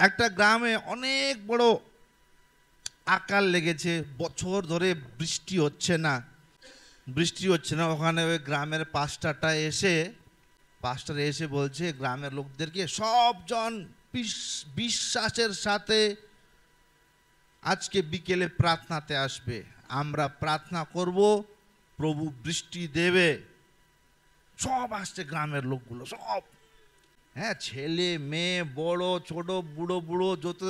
একটা গ্রামে অনেক বড় আকাল লেগেছে, বছর ধরে বৃষ্টি হচ্ছে না। ওখানে ওই গ্রামের পাস্টার এসে বলছে গ্রামের লোকদেরকে, সবজন বিশ্বাসের সাথে আজকে বিকেলে প্রার্থনাতে আসবে, আমরা প্রার্থনা করব, প্রভু বৃষ্টি দেবে। সব আসছে গ্রামের লোকগুলো, সব, হ্যাঁ, ছেলে মেয়ে, বড় ছোট, বুড়ো বুড়ো, যত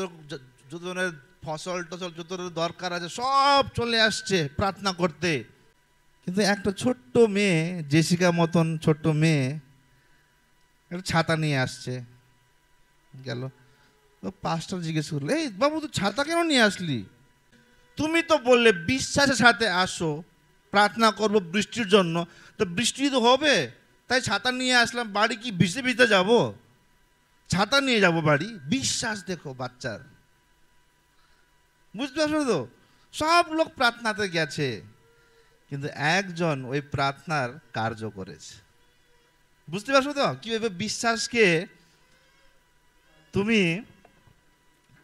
ধরনের ফসল টসল যত দরকার আছে সব চলে আসছে প্রার্থনা করতে। কিন্তু একটা ছোট্ট মেয়ে, জেসিকা মতন ছোট্ট মেয়ে, একটা ছাতা নিয়ে আসছে। গেল, তো পাস্টার জিজ্ঞেস করলো, এই বাবু, তুই ছাতা কেন নিয়ে আসলি? তুমি তো বললে বিশ্বাসের সাথে আসো, প্রার্থনা করব বৃষ্টির জন্য, তো বৃষ্টি তো হবে, তাই ছাতা নিয়ে আসলাম। বাড়ি কি ভিজতে ভিজতে যাবো? ছাতা নিয়ে যাব বাড়ি? বিশ্বাস দেখো বাচ্চার, বুঝতে পারছো তো? সব লোক প্রার্থনাতে গেছে, কিন্তু একজন ওই প্রার্থনার কার্য করেছে। বুঝতে পারছো তো কিভাবে বিশ্বাসকে তুমি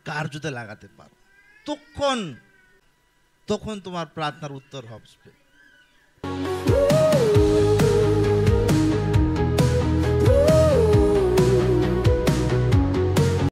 কার্যতে লাগাতে পারো? তখন তখন তোমার প্রার্থনার উত্তর হবে।